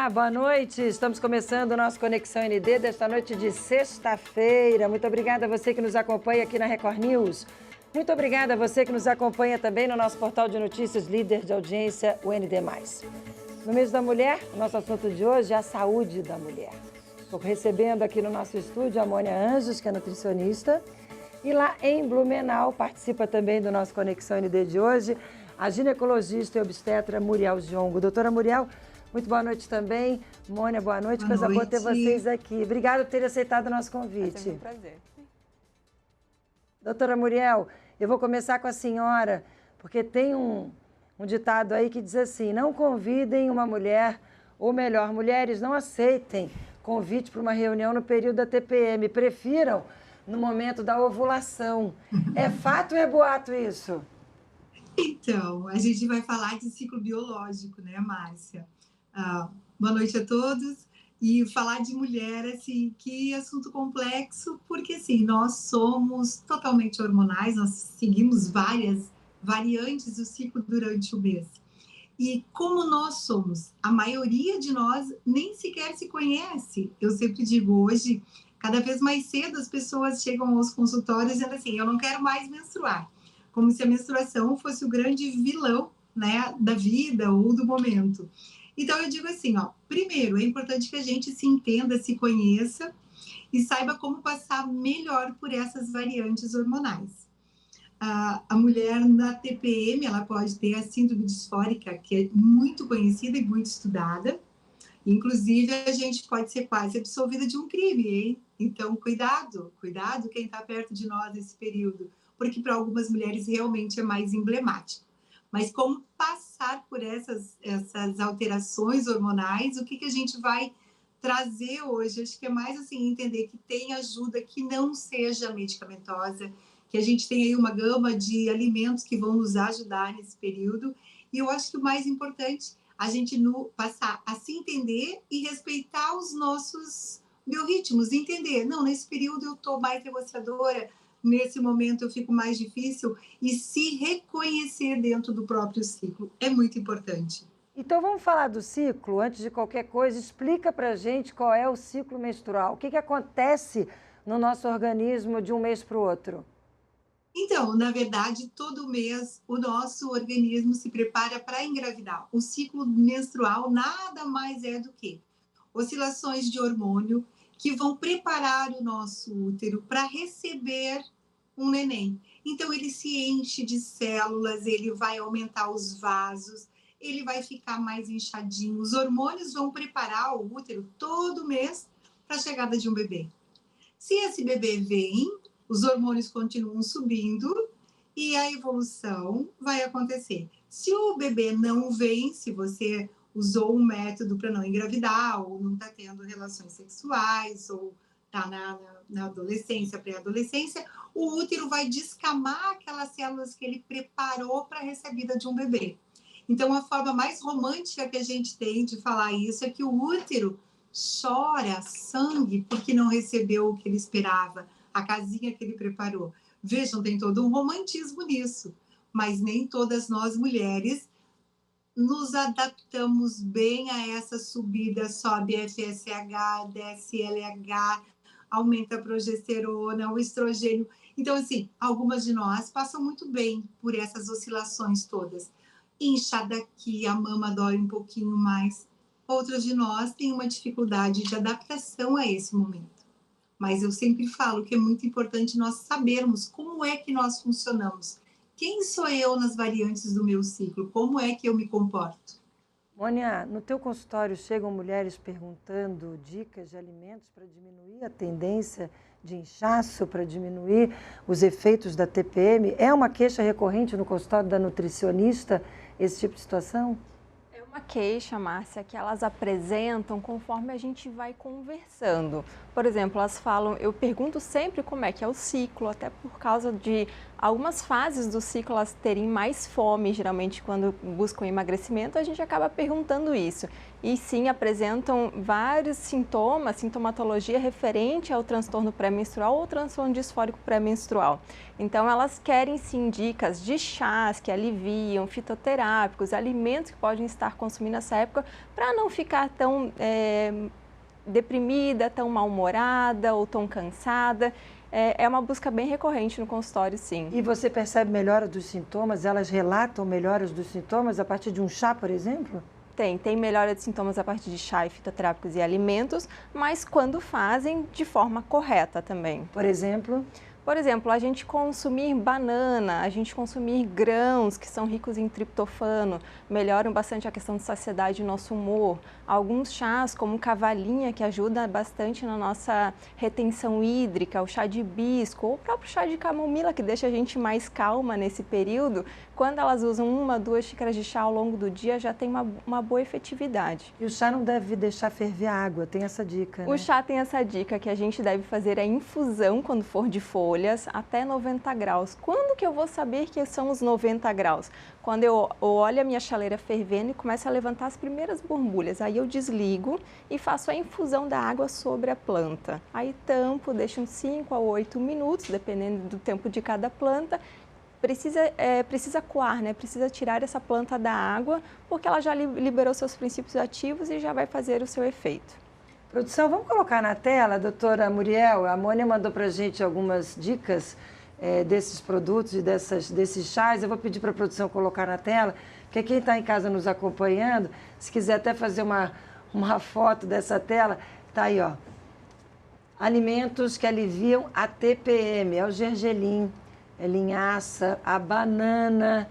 Olá, boa noite. Estamos começando o nosso Conexão ND desta noite de sexta-feira. Muito obrigada a você que nos acompanha aqui na Record News. Muito obrigada a você que nos acompanha também no nosso portal de notícias líder de audiência, o ND+. No mês da mulher, o nosso assunto de hoje é a saúde da mulher. Estou recebendo aqui no nosso estúdio a Mônia Anjos, que é nutricionista. E lá em Blumenau, participa também do nosso Conexão ND de hoje, a ginecologista e obstetra Muriel Giongo. Doutora Muriel, muito boa noite também. Mônia, boa noite. Coisa boa ter vocês aqui. Obrigada por ter aceitado o nosso convite. É um prazer. Doutora Muriel, eu vou começar com a senhora, porque tem um ditado aí que diz assim: não convidem uma mulher, ou melhor, mulheres não aceitem convite para uma reunião no período da TPM. Prefiram no momento da ovulação. É fato ou é boato isso? Então, a gente vai falar de ciclo biológico, né, Márcia? Boa noite a todos. E falar de mulher, assim, que assunto complexo, porque, assim, nós somos totalmente hormonais, nós seguimos várias variantes do ciclo durante o mês. E como nós somos, a maioria de nós nem sequer se conhece. Eu sempre digo, hoje, cada vez mais cedo as pessoas chegam aos consultórios dizendo assim, eu não quero mais menstruar. Como se a menstruação fosse o grande vilão, né, da vida ou do momento. Então, eu digo assim, ó, primeiro, é importante que a gente se entenda, se conheça e saiba como passar melhor por essas variantes hormonais. A mulher na TPM, ela pode ter a síndrome disfórica, que é muito conhecida e muito estudada. Inclusive, a gente pode ser quase absolvida de um crime, hein? Então, cuidado quem está perto de nós nesse período, porque para algumas mulheres realmente é mais emblemático. Mas como passar por essas alterações hormonais, o que a gente vai trazer hoje? Acho que é mais assim, entender que tem ajuda que não seja medicamentosa, que a gente tem aí uma gama de alimentos que vão nos ajudar nesse período. E eu acho que o mais importante, a gente passar a se entender e respeitar os nossos biorritmos, entender, não, nesse período eu estou mais negociadora, nesse momento eu fico mais difícil, e se reconhecer dentro do próprio ciclo é muito importante. Então vamos falar do ciclo. Antes de qualquer coisa, explica pra gente qual é o ciclo menstrual. O que acontece no nosso organismo de um mês para o outro? Então, na verdade, todo mês o nosso organismo se prepara para engravidar. O ciclo menstrual nada mais é do que oscilações de hormônio que vão preparar o nosso útero para receber um neném. Então, ele se enche de células, ele vai aumentar os vasos, ele vai ficar mais inchadinho. Os hormônios vão preparar o útero todo mês para a chegada de um bebê. Se esse bebê vem, os hormônios continuam subindo e a evolução vai acontecer. Se o bebê não vem, se você usou um método para não engravidar, ou não está tendo relações sexuais, ou está na adolescência, pré-adolescência, o útero vai descamar aquelas células que ele preparou para a recebida de um bebê. Então, a forma mais romântica que a gente tem de falar isso é que o útero chora sangue porque não recebeu o que ele esperava, a casinha que ele preparou. Vejam, tem todo um romantismo nisso, mas nem todas nós mulheres nos adaptamos bem a essa subida, sobe FSH, desce LH, aumenta a progesterona, o estrogênio. Então, assim, algumas de nós passam muito bem por essas oscilações todas. Incha daqui, a mama dói um pouquinho mais. Outras de nós têm uma dificuldade de adaptação a esse momento. Mas eu sempre falo que é muito importante nós sabermos como é que nós funcionamos. Quem sou eu nas variantes do meu ciclo? Como é que eu me comporto? Mônia, no teu consultório chegam mulheres perguntando dicas de alimentos para diminuir a tendência de inchaço, para diminuir os efeitos da TPM. É uma queixa recorrente no consultório da nutricionista esse tipo de situação? É uma queixa, Márcia, que elas apresentam conforme a gente vai conversando. Por exemplo, elas falam, eu pergunto sempre como é que é o ciclo, até por causa de algumas fases do ciclo elas terem mais fome, geralmente quando buscam emagrecimento, a gente acaba perguntando isso. E sim, apresentam vários sintomas, sintomatologia referente ao transtorno pré-menstrual ou transtorno disfórico pré-menstrual. Então, elas querem sim dicas de chás que aliviam, fitoterápicos, alimentos que podem estar consumindo nessa época para não ficar tão deprimida, tão mal-humorada ou tão cansada. É uma busca bem recorrente no consultório, sim. E você percebe melhora dos sintomas? Elas relatam melhoras dos sintomas a partir de um chá, por exemplo? Tem melhora de sintomas a partir de chá e fitoterápicos e alimentos, mas quando fazem de forma correta também. Por exemplo? Por exemplo, a gente consumir banana, a gente consumir grãos que são ricos em triptofano, melhoram bastante a questão de saciedade e nosso humor. Alguns chás, como cavalinha, que ajuda bastante na nossa retenção hídrica, o chá de hibisco, ou o próprio chá de camomila, que deixa a gente mais calma nesse período. Quando elas usam 1, 2 xícaras de chá ao longo do dia, já tem uma boa efetividade. E o chá não deve deixar ferver a água, tem essa dica, né? O chá tem essa dica que a gente deve fazer a infusão quando for de folhas até 90 graus. Quando que eu vou saber que são os 90 graus? Quando eu olho a minha chaleira fervendo e começa a levantar as primeiras borbulhas. Aí eu desligo e faço a infusão da água sobre a planta. Aí tampo, deixo uns 5 a 8 minutos, dependendo do tempo de cada planta. Precisa coar, né? Precisa tirar essa planta da água, porque ela já liberou seus princípios ativos e já vai fazer o seu efeito. Produção, vamos colocar na tela, doutora Muriel? A Mônia mandou para a gente algumas dicas desses produtos e desses chás. Eu vou pedir para a produção colocar na tela, porque quem está em casa nos acompanhando, se quiser até fazer uma foto dessa tela, está aí, ó. Alimentos que aliviam a TPM, é o gergelim, é linhaça, a banana,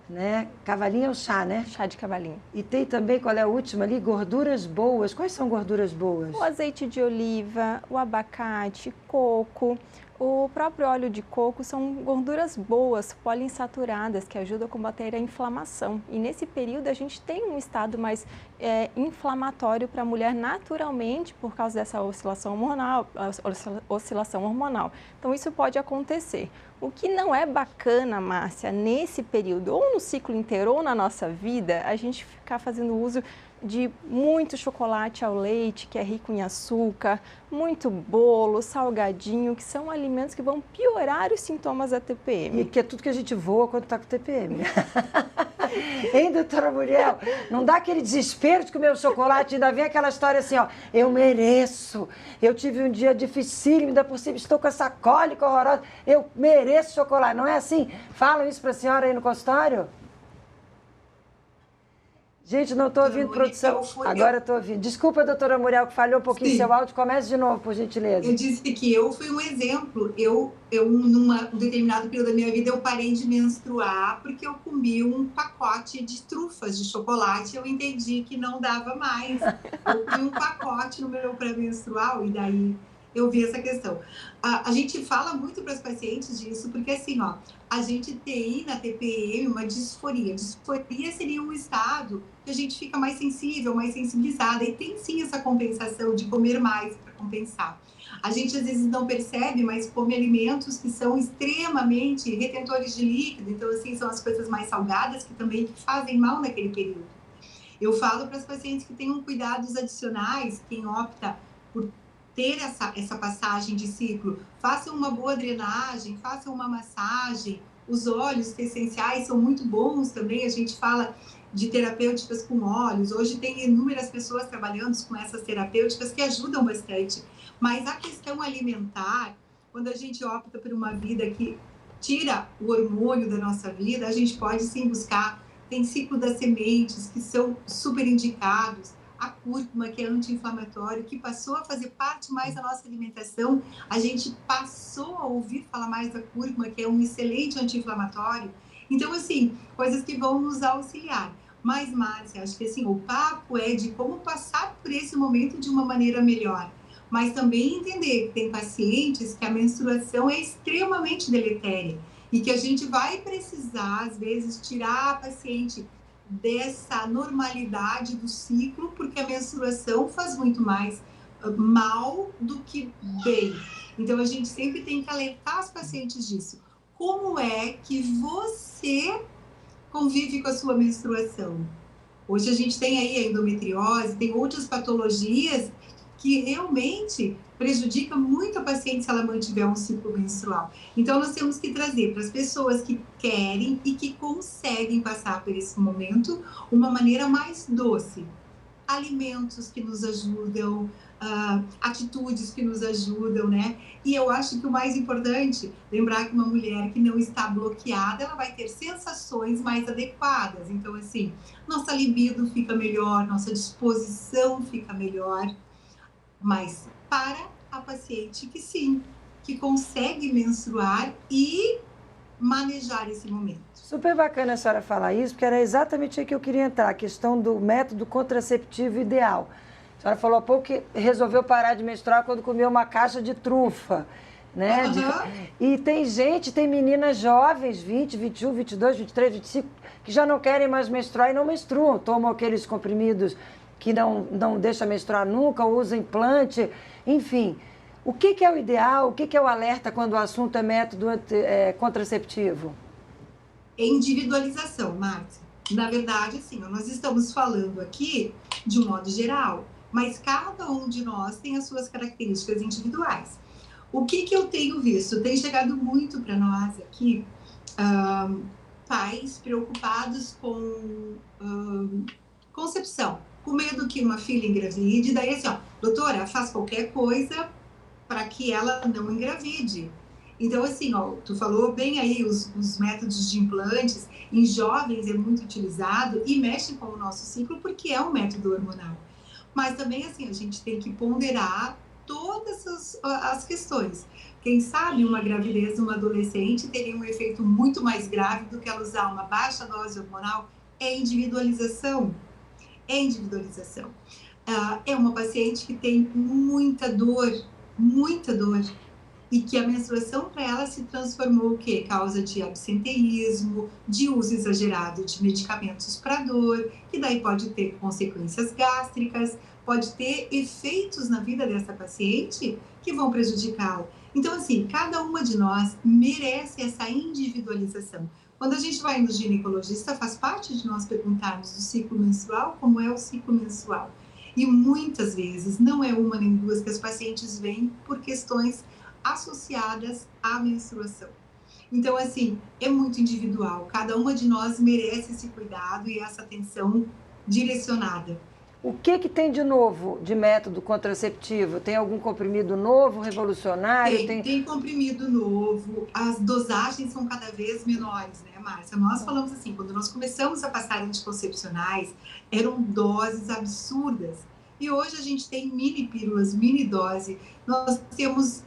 né? Cavalinho é o chá, né? Chá de cavalinho. E tem também, qual é a última ali? Gorduras boas. Quais são gorduras boas? O azeite de oliva, o abacate, coco, o próprio óleo de coco são gorduras boas, poliinsaturadas, que ajudam a combater a inflamação. E nesse período a gente tem um estado mais inflamatório para a mulher naturalmente por causa dessa oscilação hormonal. Então isso pode acontecer. O que não é bacana, Márcia, nesse período, ou no ciclo inteiro, ou na nossa vida, a gente ficar fazendo uso de muito chocolate ao leite, que é rico em açúcar, muito bolo, salgadinho, que são alimentos que vão piorar os sintomas da TPM. E que é tudo que a gente voa quando está com TPM. Hein, doutora Muriel? Não dá aquele desespero de comer o chocolate, ainda vem aquela história assim, ó, eu mereço, eu tive um dia dificílimo, ainda por cima estou com essa cólica horrorosa, eu mereço chocolate. Não é assim? Falam isso para a senhora aí no consultório? Gente, não estou ouvindo, produção. Agora estou ouvindo. Desculpa, doutora Muriel, que falhou um pouquinho seu áudio. Comece de novo, por gentileza. Eu disse que eu fui um exemplo. Eu num determinado período da minha vida, eu parei de menstruar porque eu comi um pacote de trufas de chocolate. Eu entendi que não dava mais. Eu comi um pacote no meu pré-menstrual e daí eu vi essa questão. A gente fala muito para as pacientes disso, porque assim, ó, a gente tem na TPM uma disforia. Disforia seria um estado que a gente fica mais sensível, mais sensibilizada, e tem sim essa compensação de comer mais para compensar. A gente às vezes não percebe, mas come alimentos que são extremamente retentores de líquido, então assim, são as coisas mais salgadas que também fazem mal naquele período. Eu falo para as pacientes que tenham cuidados adicionais, quem opta por ter essa passagem de ciclo, façam uma boa drenagem, façam uma massagem, os óleos essenciais são muito bons também, a gente fala de terapêuticas com óleos, hoje tem inúmeras pessoas trabalhando com essas terapêuticas que ajudam bastante, mas a questão alimentar, quando a gente opta por uma vida que tira o hormônio da nossa vida, a gente pode sim buscar, tem ciclo das sementes que são super indicados, a cúrcuma, que é anti-inflamatório, que passou a fazer parte mais da nossa alimentação, a gente passou a ouvir falar mais da cúrcuma, que é um excelente anti-inflamatório. Então, assim, coisas que vão nos auxiliar. Mas, Márcia, acho que assim, o papo é de como passar por esse momento de uma maneira melhor. Mas também entender que tem pacientes que a menstruação é extremamente deletéria e que a gente vai precisar, às vezes, tirar a paciente dessa normalidade do ciclo, porque a menstruação faz muito mais mal do que bem. Então, a gente sempre tem que alertar os pacientes disso. como é que você convive com a sua menstruação. Hoje a gente tem aí a endometriose, tem outras patologias que realmente prejudica muito a paciente se ela mantiver um ciclo menstrual. Então, nós temos que trazer para as pessoas que querem e que conseguem passar por esse momento uma maneira mais doce. Alimentos que nos ajudam, atitudes que nos ajudam, né? E eu acho que o mais importante, lembrar que uma mulher que não está bloqueada, ela vai ter sensações mais adequadas. Então, assim, nossa libido fica melhor, nossa disposição fica melhor, mas para a paciente que sim, que consegue menstruar e manejar esse momento. Super bacana a senhora falar isso, porque era exatamente aí que eu queria entrar, a questão do método contraceptivo ideal. A senhora falou há pouco que resolveu parar de menstruar quando comeu uma caixa de trufa, né? E tem gente, tem meninas jovens, 20, 21, 22, 23, 25, que já não querem mais menstruar e não menstruam, tomam aqueles comprimidos que não deixam menstruar nunca, usam implante, enfim. O que é o ideal, o que é o alerta quando o assunto é método contraceptivo? Individualização, Márcia. Na verdade, assim, nós estamos falando aqui de um modo geral, mas cada um de nós tem as suas características individuais. O que eu tenho visto? Tem chegado muito para nós aqui, pais preocupados com concepção, com medo que uma filha engravide, daí assim, ó, doutora, faz qualquer coisa para que ela não engravide. Então, assim, ó, tu falou bem aí, os métodos de implantes em jovens é muito utilizado e mexe com o nosso ciclo porque é um método hormonal. Mas também, assim, a gente tem que ponderar todas as questões. Quem sabe uma gravidez de uma adolescente teria um efeito muito mais grave do que ela usar uma baixa dose hormonal? É individualização. É individualização. É uma paciente que tem muita dor, e que a menstruação para ela se transformou o quê? Causa de absenteísmo, de uso exagerado de medicamentos para dor, que daí pode ter consequências gástricas, pode ter efeitos na vida dessa paciente que vão prejudicá-la. Então, assim, cada uma de nós merece essa individualização. Quando a gente vai no ginecologista, faz parte de nós perguntarmos do ciclo menstrual, como é o ciclo menstrual. E muitas vezes, não é uma nem duas que as pacientes vêm por questões associadas à menstruação. Então, assim, é muito individual. Cada uma de nós merece esse cuidado e essa atenção direcionada. O que tem de novo de método contraceptivo? Tem algum comprimido novo, revolucionário? Tem comprimido novo. As dosagens são cada vez menores, né, Márcia? Nós falamos assim, quando nós começamos a passar anticoncepcionais, eram doses absurdas. E hoje a gente tem mini pílulas, mini dose. Nós temos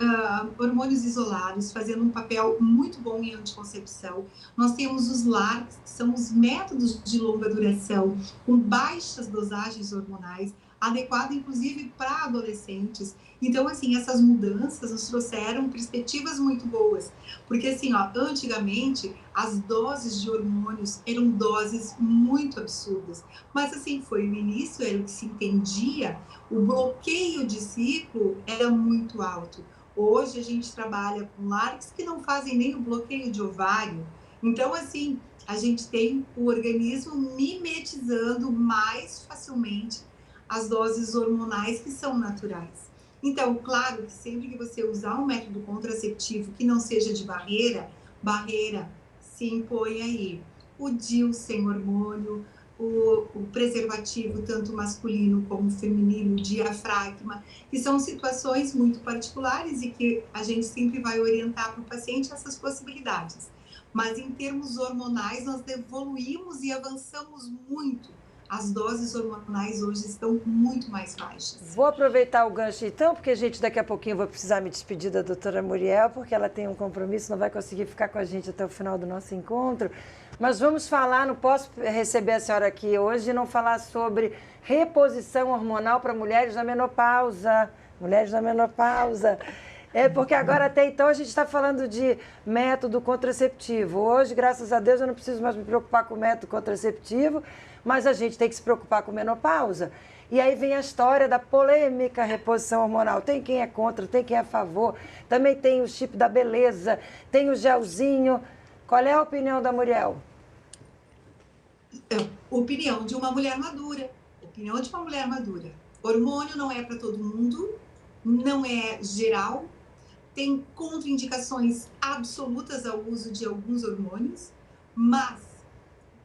hormônios isolados fazendo um papel muito bom em anticoncepção. Nós temos os LARCs, que são os métodos de longa duração, com baixas dosagens hormonais, adequado inclusive para adolescentes. Então, assim, essas mudanças nos trouxeram perspectivas muito boas, porque assim, ó, antigamente as doses de hormônios eram doses muito absurdas, mas assim, foi no início, era o que se entendia, o bloqueio de ciclo era muito alto. Hoje a gente trabalha com LARCs que não fazem nem o bloqueio de ovário, então assim, a gente tem o organismo mimetizando mais facilmente as doses hormonais que são naturais. Então, claro que sempre que você usar um método contraceptivo que não seja de barreira se impõe aí. O DIU sem hormônio, o preservativo tanto masculino como feminino, o diafragma, que são situações muito particulares e que a gente sempre vai orientar para o paciente essas possibilidades. Mas em termos hormonais, nós evoluímos e avançamos muito. As doses hormonais hoje estão muito mais baixas. Vou aproveitar o gancho então, porque, gente, daqui a pouquinho eu vou precisar me despedir da doutora Muriel, porque ela tem um compromisso, não vai conseguir ficar com a gente até o final do nosso encontro. Mas vamos falar, não posso receber a senhora aqui hoje e não falar sobre reposição hormonal para mulheres na menopausa. Mulheres na menopausa. Porque agora até então a gente está falando de método contraceptivo. Hoje, graças a Deus, eu não preciso mais me preocupar com o método contraceptivo, mas a gente tem que se preocupar com menopausa. E aí vem a história da polêmica reposição hormonal. Tem quem é contra, tem quem é a favor. Também tem o chip da beleza, tem o gelzinho. Qual é a opinião da Muriel? Opinião de uma mulher madura. Opinião de uma mulher madura. Hormônio não é para todo mundo, não é geral, tem contraindicações absolutas ao uso de alguns hormônios, mas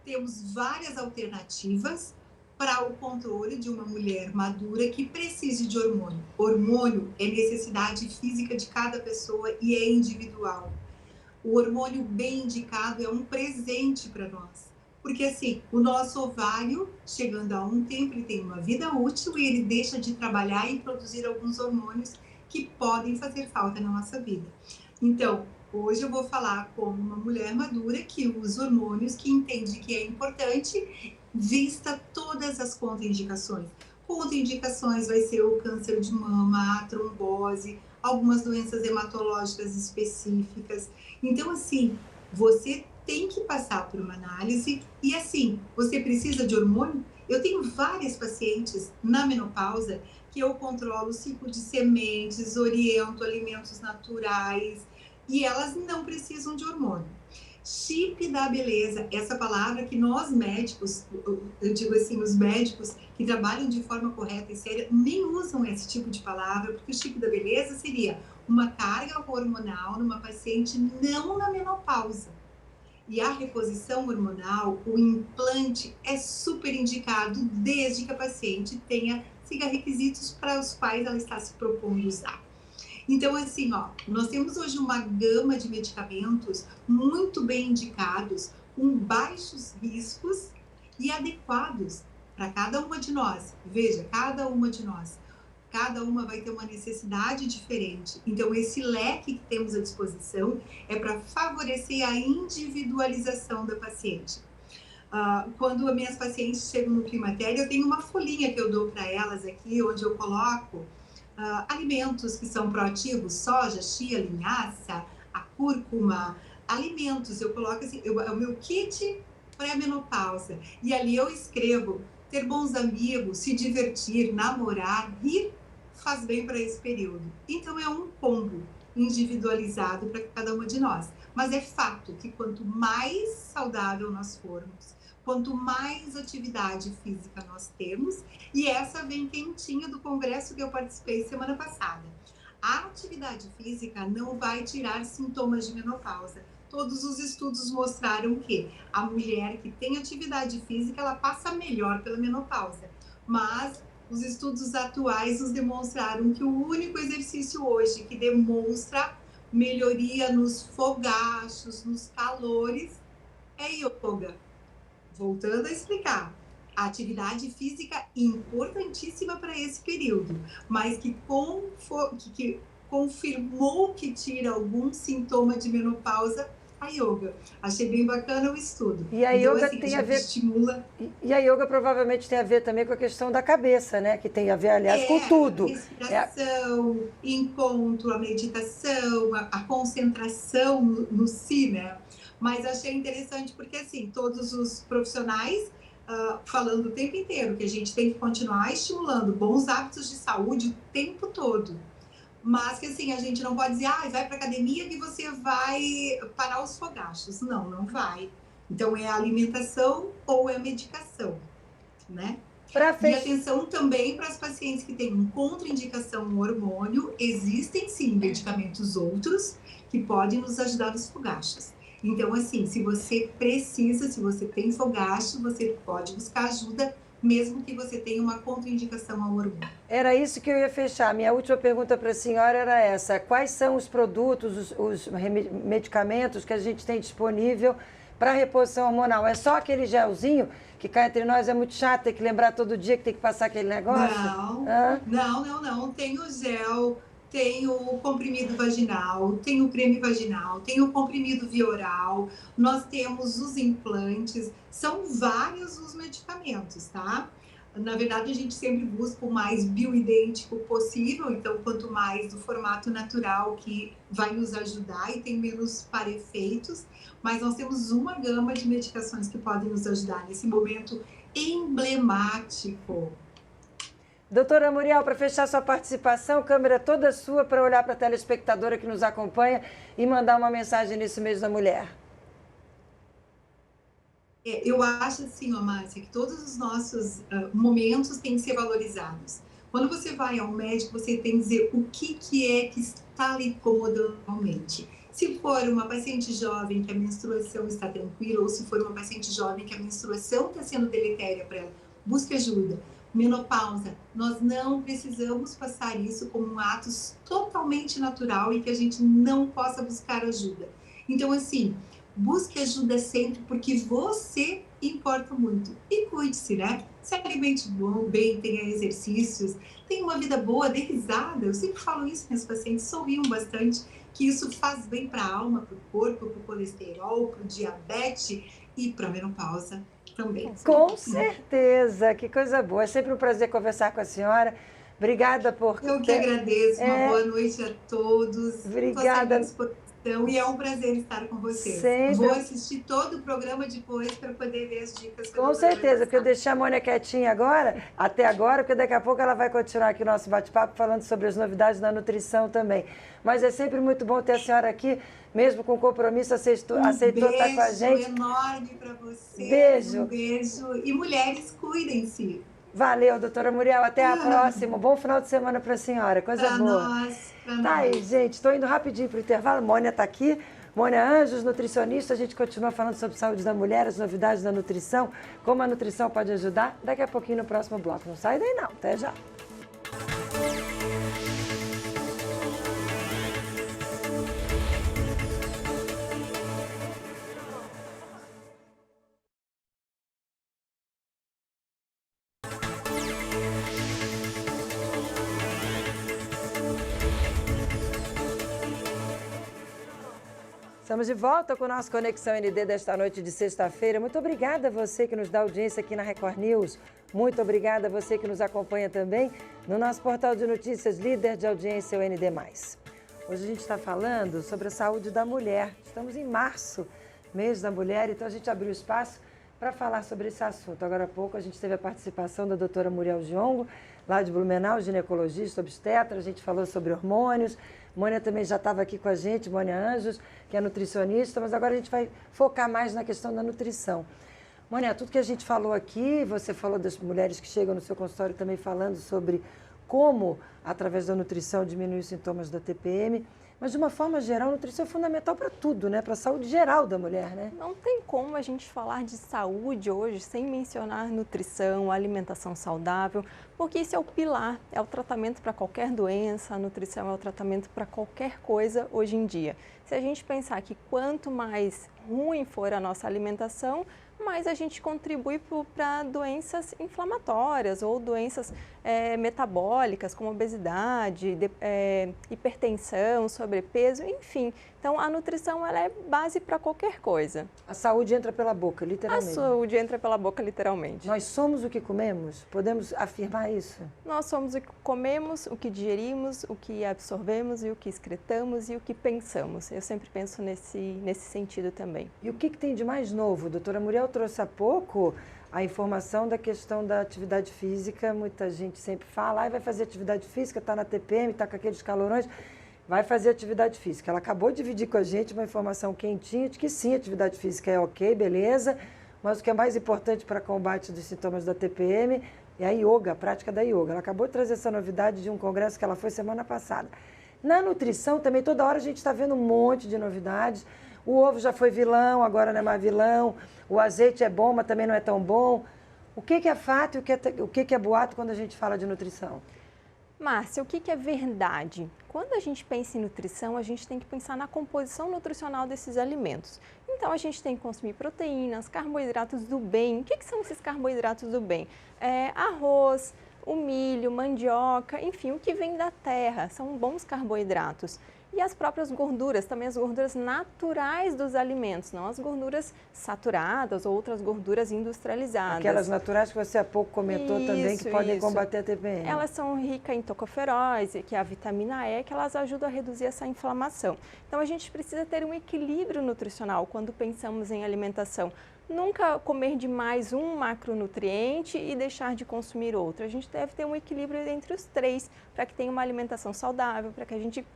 temos várias alternativas para o controle de uma mulher madura que precise de hormônio. Hormônio é necessidade física de cada pessoa e é individual. O hormônio bem indicado é um presente para nós. Porque assim, o nosso ovário, chegando a um tempo, ele tem uma vida útil e ele deixa de trabalhar e produzir alguns hormônios que podem fazer falta na nossa vida. Então, hoje eu vou falar como uma mulher madura que usa hormônios, que entende que é importante, vista todas as contraindicações. Contraindicações vai ser o câncer de mama, a trombose, algumas doenças hematológicas específicas. Então, assim, você tem que passar por uma análise e, assim, você precisa de hormônio? Eu tenho várias pacientes na menopausa que eu controlo o ciclo de sementes, oriento alimentos naturais e elas não precisam de hormônio. Chip da beleza, essa palavra que nós médicos, eu digo assim, os médicos que trabalham de forma correta e séria, nem usam esse tipo de palavra, porque o chip da beleza seria uma carga hormonal numa paciente não na menopausa. E a reposição hormonal, o implante é super indicado desde que a paciente siga requisitos para os quais ela está se propondo usar. Então, assim, ó, nós temos hoje uma gama de medicamentos muito bem indicados, com baixos riscos e adequados para cada uma de nós. Veja, cada uma de nós. Cada uma vai ter uma necessidade diferente. Então, esse leque que temos à disposição é para favorecer a individualização da paciente. Quando as minhas pacientes chegam no climatério, eu tenho uma folhinha que eu dou para elas aqui, onde eu coloco alimentos que são proativos, soja, chia, linhaça, a cúrcuma, alimentos. Eu coloco assim, é o meu kit pré-menopausa. E ali eu escrevo: ter bons amigos, se divertir, namorar, rir, faz bem para esse período. Então é um combo individualizado para cada uma de nós. Mas é fato que quanto mais saudável nós formos, quanto mais atividade física nós temos, e essa vem quentinha do congresso que eu participei semana passada. A atividade física não vai tirar sintomas de menopausa. Todos os estudos mostraram que a mulher que tem atividade física, ela passa melhor pela menopausa. Mas os estudos atuais nos demonstraram que o único exercício hoje que demonstra melhoria nos fogachos, nos calores, é yoga. Voltando a explicar, a atividade física importantíssima para esse período, mas que confirmou que tira algum sintoma de menopausa, a yoga. Achei bem bacana o estudo. E a yoga assim, tem a ver... estimula. E a yoga provavelmente tem a ver também com a questão da cabeça, né? Que tem a ver, aliás, com tudo. Respiração, encontro, a meditação, a concentração no si, né? Mas achei interessante porque, assim, todos os profissionais falando o tempo inteiro que a gente tem que continuar estimulando bons hábitos de saúde o tempo todo. Mas que, assim, a gente não pode dizer, vai para academia que você vai parar os fogachos. Não, não vai. Então, é a alimentação ou é a medicação, né? E atenção também para as pacientes que têm contraindicação no hormônio. Existem, sim, medicamentos outros que podem nos ajudar nos fogachos. Então, assim, se você precisa, se você tem fogacho, você pode buscar ajuda, mesmo que você tenha uma contraindicação ao hormônio. Era isso que eu ia fechar. Minha última pergunta para a senhora era essa. Quais são os produtos, os medicamentos que a gente tem disponível para reposição hormonal? É só aquele gelzinho que cá entre nós é muito chato, tem que lembrar todo dia que tem que passar aquele negócio? Não. Tem o gel, tem o comprimido vaginal, tem o creme vaginal, tem o comprimido via oral, nós temos os implantes, são vários os medicamentos, tá? Na verdade, a gente sempre busca o mais bioidêntico possível, então quanto mais do formato natural que vai nos ajudar e tem menos para-efeitos, mas nós temos uma gama de medicações que podem nos ajudar nesse momento emblemático. Doutora Muriel, para fechar sua participação, câmera toda sua para olhar para a telespectadora que nos acompanha e mandar uma mensagem nesse mês da mulher. Eu acho assim, Márcia, que todos os nossos momentos têm que ser valorizados. Quando você vai ao médico, você tem que dizer o que é que está lhe incomodando realmente. Se for uma paciente jovem que a menstruação está tranquila, ou se for uma paciente jovem que a menstruação está sendo deletéria para ela, busque ajuda. Menopausa, nós não precisamos passar isso como um ato totalmente natural e que a gente não possa buscar ajuda. Então, assim, busque ajuda sempre, porque você importa muito. E cuide-se, né? Se alimente bem, tenha exercícios, tenha uma vida boa, dê risada. Eu sempre falo isso, minhas pacientes sorriam bastante, que isso faz bem para a alma, para o corpo, para o colesterol, para o diabetes e para a menopausa também. Com certeza, que coisa boa. É sempre um prazer conversar com a senhora. Obrigada por... Eu que agradeço. Uma boa noite a todos. Obrigada. E é um prazer estar com vocês. Sempre. Vou assistir todo o programa depois para poder ver as dicas. Com certeza, porque eu deixei a Mônia quietinha agora, até agora, porque daqui a pouco ela vai continuar aqui o nosso bate-papo falando sobre as novidades da nutrição também. Mas é sempre muito bom ter a senhora aqui, mesmo com compromisso, aceitou estar com a gente. Um beijo enorme para você. Beijo. Um beijo. E mulheres, cuidem-se. Valeu, doutora Muriel. Até a próxima. Bom final de semana para a senhora. Coisa boa. Pra tá aí, gente. Estou indo rapidinho para o intervalo. Mônia está aqui. Mônia Anjos, nutricionista. A gente continua falando sobre saúde da mulher, as novidades da nutrição, como a nutrição pode ajudar. Daqui a pouquinho no próximo bloco. Não sai daí não. Até já. Estamos de volta com o nosso Conexão ND desta noite de sexta-feira. Muito obrigada a você que nos dá audiência aqui na Record News. Muito obrigada a você que nos acompanha também no nosso portal de notícias, líder de audiência, o ND+. Hoje a gente está falando sobre a saúde da mulher. Estamos em março, mês da mulher, então a gente abriu espaço para falar sobre esse assunto. Agora há pouco a gente teve a participação da doutora Muriel Giongo, lá de Blumenau, ginecologista, obstetra. A gente falou sobre hormônios. Mônia também já estava aqui com a gente, Mônia Anjos, que é nutricionista, mas agora a gente vai focar mais na questão da nutrição. Mônia, tudo que a gente falou aqui, você falou das mulheres que chegam no seu consultório também falando sobre como, através da nutrição, diminuir os sintomas da TPM, mas de uma forma geral, a nutrição é fundamental para tudo, né? Para a saúde geral da mulher, né? Não tem como a gente falar de saúde hoje sem mencionar nutrição, alimentação saudável, porque isso é o pilar, é o tratamento para qualquer doença, a nutrição é o tratamento para qualquer coisa hoje em dia. Se a gente pensar que quanto mais ruim for a nossa alimentação, mais a gente contribui para doenças inflamatórias ou doenças metabólicas, como obesidade, hipertensão, sobrepeso, enfim. Então, a nutrição ela é base para qualquer coisa. A saúde entra pela boca, literalmente. A saúde entra pela boca, literalmente. Nós somos o que comemos? Podemos afirmar isso? Nós somos o que comemos, o que digerimos, o que absorvemos e o que excretamos e o que pensamos. Eu sempre penso nesse sentido também. E o que tem de mais novo? Doutora Muriel trouxe há pouco a informação da questão da atividade física. Muita gente sempre fala, vai fazer atividade física, está na TPM, está com aqueles calorões, vai fazer atividade física. Ela acabou de dividir com a gente uma informação quentinha de que sim, atividade física é ok, beleza, mas o que é mais importante para combate dos sintomas da TPM é a yoga, a prática da yoga. Ela acabou de trazer essa novidade de um congresso que ela foi semana passada. Na nutrição também, toda hora a gente está vendo um monte de novidades. O ovo já foi vilão, agora não é mais vilão. O azeite é bom, mas também não é tão bom. O que é fato e o que é boato quando a gente fala de nutrição? Márcia, o que é verdade? Quando a gente pensa em nutrição, a gente tem que pensar na composição nutricional desses alimentos. Então, a gente tem que consumir proteínas, carboidratos do bem. O que são esses carboidratos do bem? Arroz, o milho, mandioca, enfim, o que vem da terra, são bons carboidratos. E as próprias gorduras, também as gorduras naturais dos alimentos, não as gorduras saturadas ou outras gorduras industrializadas. Aquelas naturais que você há pouco comentou também, que podem combater a TPM. Elas são ricas em tocoferóis, que é a vitamina E, que elas ajudam a reduzir essa inflamação. Então a gente precisa ter um equilíbrio nutricional quando pensamos em alimentação. Nunca comer demais um macronutriente e deixar de consumir outro. A gente deve ter um equilíbrio entre os três, para que tenha uma alimentação saudável, para que a gente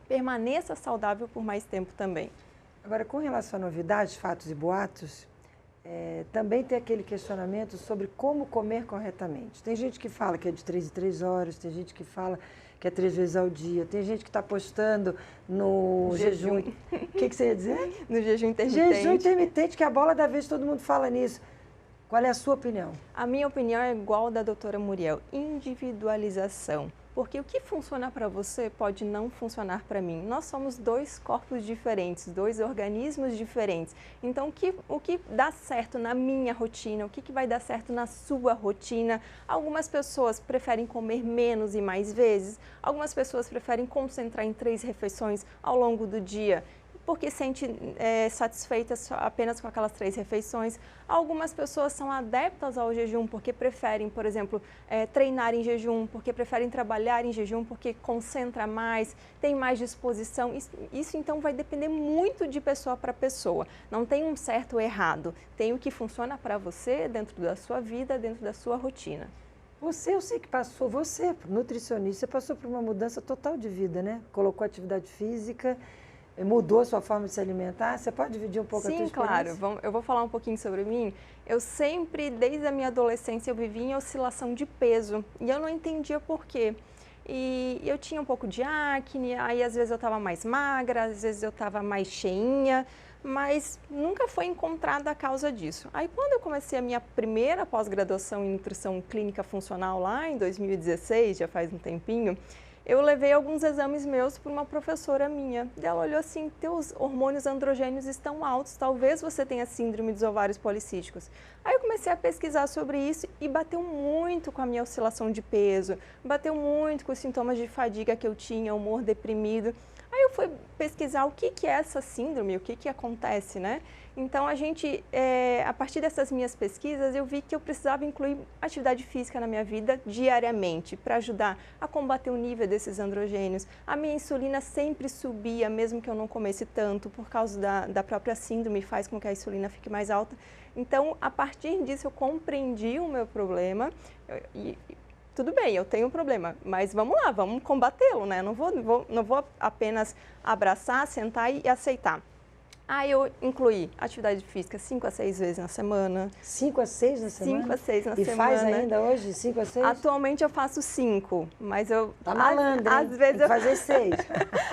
permaneça saudável por mais tempo também. Agora, com relação a novidades, fatos e boatos, também tem aquele questionamento sobre como comer corretamente. Tem gente que fala que é de 3 em 3 horas, tem gente que fala que é 3 vezes ao dia, tem gente que está postando no jejum. O que você ia dizer? No jejum intermitente. Jejum intermitente, que é a bola da vez, todo mundo fala nisso. Qual é a sua opinião? A minha opinião é igual da doutora Muriel, individualização. Porque o que funciona para você pode não funcionar para mim. Nós somos dois corpos diferentes, dois organismos diferentes. Então, o que dá certo na minha rotina, o que vai dar certo na sua rotina? Algumas pessoas preferem comer menos e mais vezes. Algumas pessoas preferem concentrar em 3 refeições ao longo do dia, porque sente satisfeitas apenas com aquelas 3 refeições. Algumas pessoas são adeptas ao jejum porque preferem, por exemplo, treinar em jejum, porque preferem trabalhar em jejum, porque concentra mais, tem mais disposição. Isso então vai depender muito de pessoa para pessoa. Não tem um certo ou errado, tem o que funciona para você dentro da sua vida, dentro da sua rotina. Eu sei que passou, você, nutricionista, passou por uma mudança total de vida, né? Colocou atividade física, mudou a sua forma de se alimentar? Você pode dividir um pouco a tua experiência? Sim, claro. Eu vou falar um pouquinho sobre mim. Eu sempre, desde a minha adolescência, eu vivia em oscilação de peso e eu não entendia por quê. E eu tinha um pouco de acne, aí às vezes eu estava mais magra, às vezes eu estava mais cheinha, mas nunca foi encontrada a causa disso. Aí quando eu comecei a minha primeira pós-graduação em nutrição clínica funcional lá em 2016, já faz um tempinho, eu levei alguns exames meus para uma professora minha. Ela olhou assim, teus hormônios androgênios estão altos, talvez você tenha síndrome dos ovários policísticos. Aí eu comecei a pesquisar sobre isso e bateu muito com a minha oscilação de peso, bateu muito com os sintomas de fadiga que eu tinha, humor deprimido. Aí eu fui pesquisar o que é essa síndrome, o que acontece, né? Então, a partir dessas minhas pesquisas, eu vi que eu precisava incluir atividade física na minha vida diariamente para ajudar a combater o nível desses androgênios. A minha insulina sempre subia, mesmo que eu não comesse tanto, por causa da própria síndrome, faz com que a insulina fique mais alta. Então, a partir disso, eu compreendi o meu problema tudo bem, eu tenho um problema, mas vamos lá, vamos combatê-lo, né? Não vou apenas abraçar, sentar e aceitar. Aí eu incluí atividade física 5 a 6 vezes na semana. 5 a 6 na semana? 5 a 6 na semana. E faz ainda hoje 5 a 6? Atualmente eu faço 5, mas eu... Tá malandro, às vezes eu fazer 6.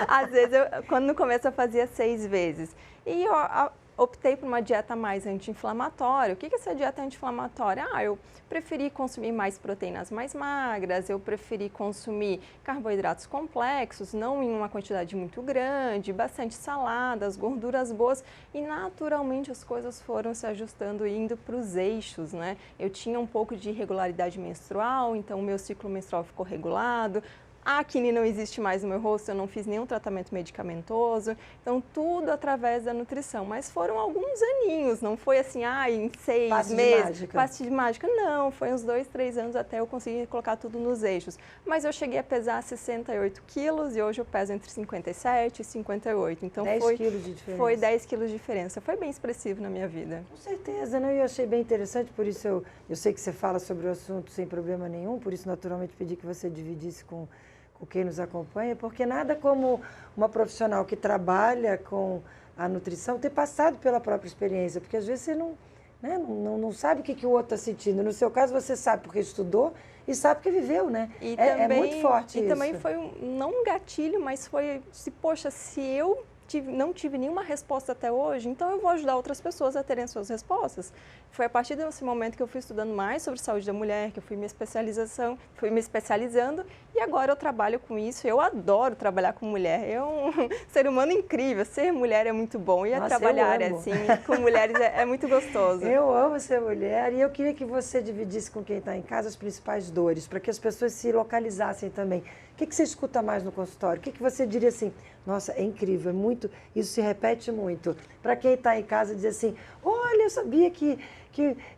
Às vezes, quando no começo eu fazia 6 vezes. E eu optei por uma dieta mais anti-inflamatória. O que é essa dieta anti-inflamatória? Eu preferi consumir mais proteínas mais magras, eu preferi consumir carboidratos complexos, não em uma quantidade muito grande, bastante saladas, gorduras boas, e naturalmente as coisas foram se ajustando e indo para os eixos, né? Eu tinha um pouco de irregularidade menstrual, então o meu ciclo menstrual ficou regulado. A acne não existe mais no meu rosto, eu não fiz nenhum tratamento medicamentoso, então tudo através da nutrição. Mas foram alguns aninhos, não foi assim, em 6 meses, passe de mágica. Não, foi uns 2, 3 anos até eu conseguir colocar tudo nos eixos. Mas eu cheguei a pesar 68 quilos e hoje eu peso entre 57 e 58. Então 10 quilos de diferença. Foi 10 quilos de diferença. Foi bem expressivo na minha vida. Com certeza, né? Eu achei bem interessante, por isso eu sei que você fala sobre o assunto sem problema nenhum, por isso naturalmente pedi que você dividisse com quem nos acompanha, porque nada como uma profissional que trabalha com a nutrição ter passado pela própria experiência, porque às vezes você não sabe o que o outro está sentindo. No seu caso, você sabe porque estudou e sabe porque viveu, né? É muito forte isso. E também foi, não um gatilho, mas foi, se eu não tive nenhuma resposta até hoje, então eu vou ajudar outras pessoas a terem as suas respostas. Foi a partir desse momento que eu fui estudando mais sobre saúde da mulher, que eu fui me especializando e agora eu trabalho com isso. Eu adoro trabalhar com mulher, é um ser humano incrível, ser mulher é muito bom e trabalhar assim com mulheres é muito gostoso. Eu amo ser mulher e eu queria que você dividisse com quem está em casa as principais dores, para que as pessoas se localizassem também. que você escuta mais no consultório? O que você diria assim, nossa, é incrível, é muito, isso se repete muito. Para quem está em casa dizer assim, olha, eu sabia que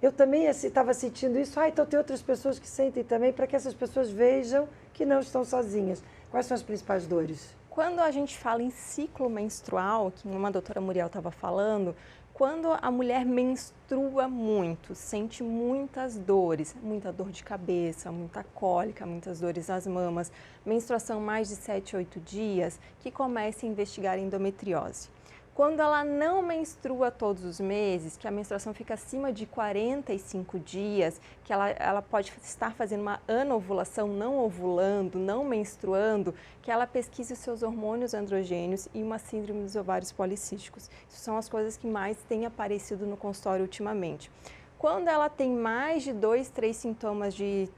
eu também estava sentindo isso, então tem outras pessoas que sentem também, para que essas pessoas vejam que não estão sozinhas. Quais são as principais dores? Quando a gente fala em ciclo menstrual, que uma doutora Muriel estava falando, quando a mulher menstrua muito, sente muitas dores, muita dor de cabeça, muita cólica, muitas dores nas mamas, menstruação mais de 7, 8 dias, que comece a investigar endometriose. Quando ela não menstrua todos os meses, que a menstruação fica acima de 45 dias, que ela pode estar fazendo uma anovulação, não ovulando, não menstruando, que ela pesquise os seus hormônios androgênios e uma síndrome dos ovários policísticos. Isso são as coisas que mais têm aparecido no consultório ultimamente. Quando ela tem mais de 2, 3 sintomas de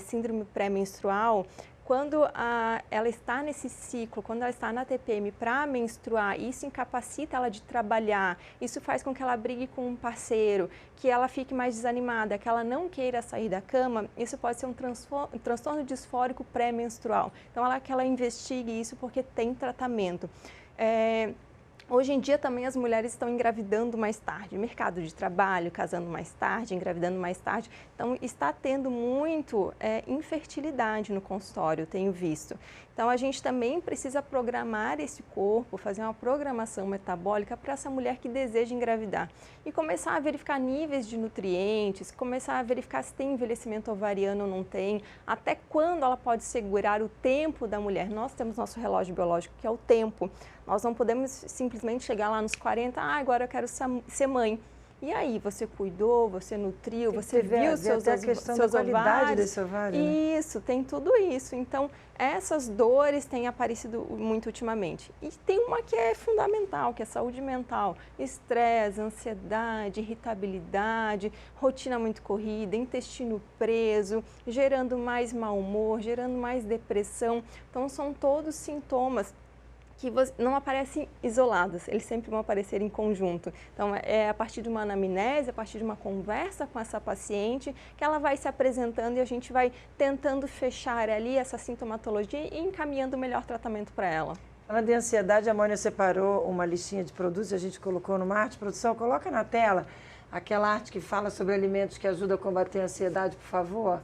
síndrome pré-menstrual, quando ela está nesse ciclo, quando ela está na TPM para menstruar, isso incapacita ela de trabalhar, isso faz com que ela brigue com um parceiro, que ela fique mais desanimada, que ela não queira sair da cama, isso pode ser um transtorno disfórico pré-menstrual. Então, que ela investigue isso porque tem tratamento. Hoje em dia também as mulheres estão engravidando mais tarde, mercado de trabalho, casando mais tarde, engravidando mais tarde. Então está tendo muito infertilidade no consultório, eu tenho visto. Então a gente também precisa programar esse corpo, fazer uma programação metabólica para essa mulher que deseja engravidar. E começar a verificar níveis de nutrientes, começar a verificar se tem envelhecimento ovariano ou não tem, até quando ela pode segurar o tempo da mulher. Nós temos nosso relógio biológico, que é o tempo. Nós não podemos simplesmente chegar lá nos 40, agora eu quero ser mãe. E aí, você cuidou, você nutriu, você viu seus ovários? Desse ovário, né? Isso, tem tudo isso. Então, essas dores têm aparecido muito ultimamente. E tem uma que é fundamental, que é saúde mental. Estresse, ansiedade, irritabilidade, rotina muito corrida, intestino preso, gerando mais mau humor, gerando mais depressão. Então, são todos sintomas que não aparecem isolados, eles sempre vão aparecer em conjunto. Então, é a partir de uma anamnese, a partir de uma conversa com essa paciente, que ela vai se apresentando e a gente vai tentando fechar ali essa sintomatologia e encaminhando o melhor tratamento para ela. Falando de ansiedade, a Mônica separou uma listinha de produtos, a gente colocou numa arte, produção, coloca na tela aquela arte que fala sobre alimentos que ajudam a combater a ansiedade, por favor.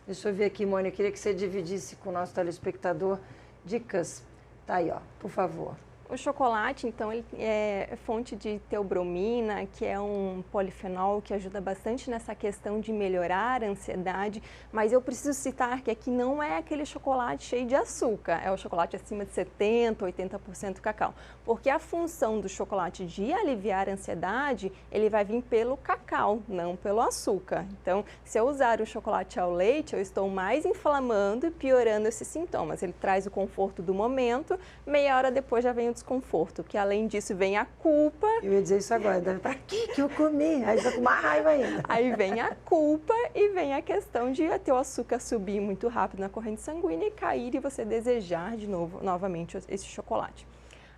Deixa eu ver aqui, Mônica, eu queria que você dividisse com o nosso telespectador dicas. Tá aí, ó, por favor. O chocolate, então, ele é fonte de teobromina, que é um polifenol que ajuda bastante nessa questão de melhorar a ansiedade, mas eu preciso citar que aqui não é aquele chocolate cheio de açúcar, é o chocolate acima de 70%, 80% cacau, porque a função do chocolate de aliviar a ansiedade, ele vai vir pelo cacau, não pelo açúcar. Então, se eu usar o chocolate ao leite, eu estou mais inflamando e piorando esses sintomas. Ele traz o conforto do momento, meia hora depois já vem o desconforto, que além disso vem a culpa. Eu ia dizer isso agora, pra que eu comi? Aí vai com mais raiva ainda. Aí vem a culpa e vem a questão de ter o açúcar subir muito rápido na corrente sanguínea e cair e você desejar novamente esse chocolate.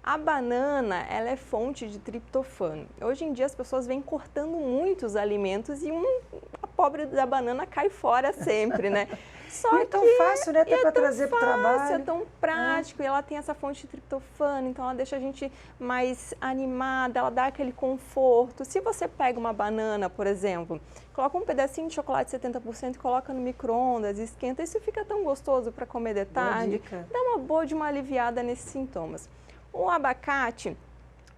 A banana, ela é fonte de triptofano. Hoje em dia as pessoas vêm cortando muitos alimentos e a pobre da banana cai fora sempre, né? Só e é tão fácil, né? Até para trazer para o trabalho. É tão prático e ela tem essa fonte de triptofano, então ela deixa a gente mais animada, ela dá aquele conforto. Se você pega uma banana, por exemplo, coloca um pedacinho de chocolate 70% e coloca no micro-ondas, esquenta, isso fica tão gostoso para comer de tarde. Dá uma boa de uma aliviada nesses sintomas. O abacate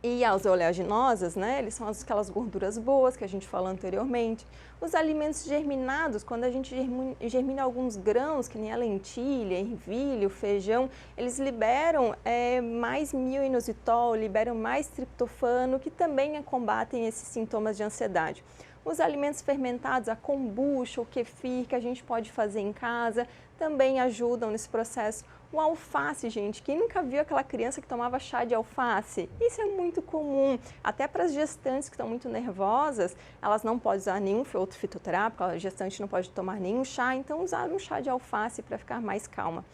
e as oleaginosas, né? Eles são aquelas gorduras boas que a gente falou anteriormente. Os alimentos germinados, quando a gente germina alguns grãos, que nem a lentilha, ervilha, o feijão, eles liberam mais myo-inositol, liberam mais triptofano, que também combatem esses sintomas de ansiedade. Os alimentos fermentados, a kombucha, o kefir, que a gente pode fazer em casa, também ajudam nesse processo. O alface, gente, quem nunca viu aquela criança que tomava chá de alface? Isso é muito comum, até para as gestantes que estão muito nervosas, elas não podem usar nenhum outro fitoterápico, a gestante não pode tomar nenhum chá, então usar um chá de alface para ficar mais calma.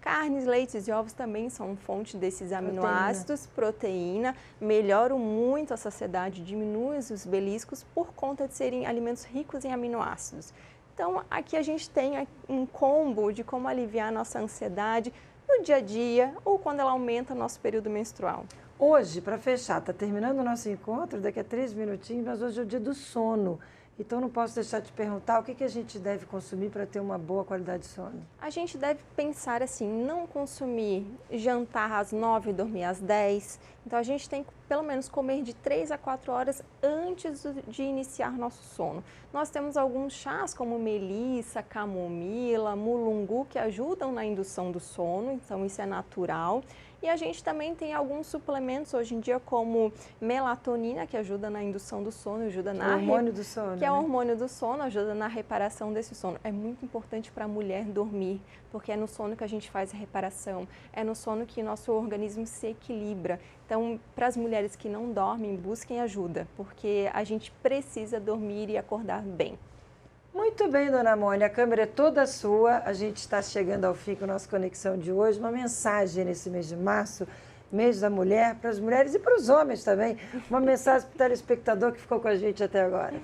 Carnes, leites e ovos também são fonte desses aminoácidos, proteína, melhoram muito a saciedade, diminuem os beliscos por conta de serem alimentos ricos em aminoácidos. Então, aqui a gente tem um combo de como aliviar a nossa ansiedade, no dia a dia ou quando ela aumenta o nosso período menstrual. Hoje, para fechar, está terminando o nosso encontro, daqui a 3 minutinhos, mas hoje é o dia do sono. Então, não posso deixar de perguntar o que a gente deve consumir para ter uma boa qualidade de sono. A gente deve pensar assim, não consumir jantar às 9 e dormir às 10. Então, a gente tem que, pelo menos, comer de 3 a 4 horas antes de iniciar nosso sono. Nós temos alguns chás como melissa, camomila, mulungu, que ajudam na indução do sono, então isso é natural. E a gente também tem alguns suplementos hoje em dia, como melatonina, que ajuda na indução do sono, ajuda na... O hormônio do sono, que é o hormônio do sono, ajuda na reparação desse sono. É muito importante para a mulher dormir, porque é no sono que a gente faz a reparação, é no sono que nosso organismo se equilibra. Então, para as mulheres que não dormem, busquem ajuda, porque a gente precisa dormir e acordar bem. Muito bem, dona Mônica, a câmera é toda sua. A gente está chegando ao fim com a nossa conexão de hoje. Uma mensagem nesse mês de março, mês da mulher, para as mulheres e para os homens também. Uma mensagem para o telespectador que ficou com a gente até agora.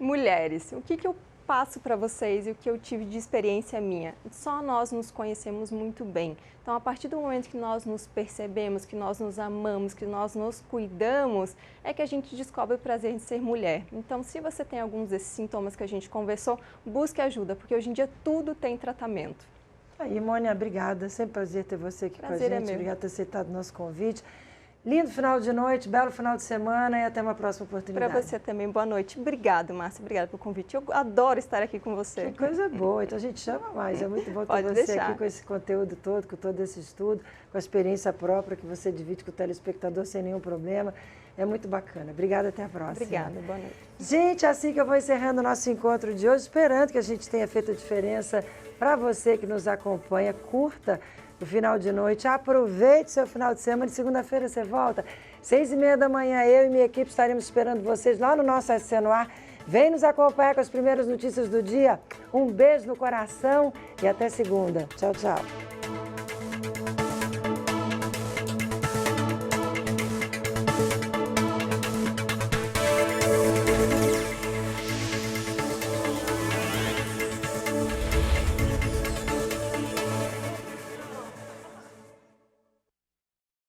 Mulheres, o que eu passo para vocês e o que eu tive de experiência minha? Só nós nos conhecemos muito bem. Então, a partir do momento que nós nos percebemos, que nós nos amamos, que nós nos cuidamos, é que a gente descobre o prazer de ser mulher. Então, se você tem alguns desses sintomas que a gente conversou, busque ajuda, porque hoje em dia tudo tem tratamento. Aí, Mônica, obrigada. Sempre prazer ter você aqui Prazer com a gente. É meu. Obrigada por ter aceitado o nosso convite. Lindo final de noite, belo final de semana e até uma próxima oportunidade. Para você também, boa noite. Obrigada, Márcia, obrigada pelo convite. Eu adoro estar aqui com você. Que coisa boa, então a gente chama mais. É muito bom ter Pode você deixar. aqui com esse conteúdo todo, com todo esse estudo, com a experiência própria que você divide com o telespectador sem nenhum problema. É muito bacana. Obrigada, até a próxima. Obrigada, boa noite. Gente, assim que eu vou encerrando o nosso encontro de hoje, esperando que a gente tenha feito a diferença para você que nos acompanha. Curta o final de noite, aproveite seu final de semana. De segunda-feira você volta, 6h30 da manhã, eu e minha equipe estaremos esperando vocês lá no nosso SC no Ar. Vem nos acompanhar com as primeiras notícias do dia. Um beijo no coração e até segunda. Tchau, tchau.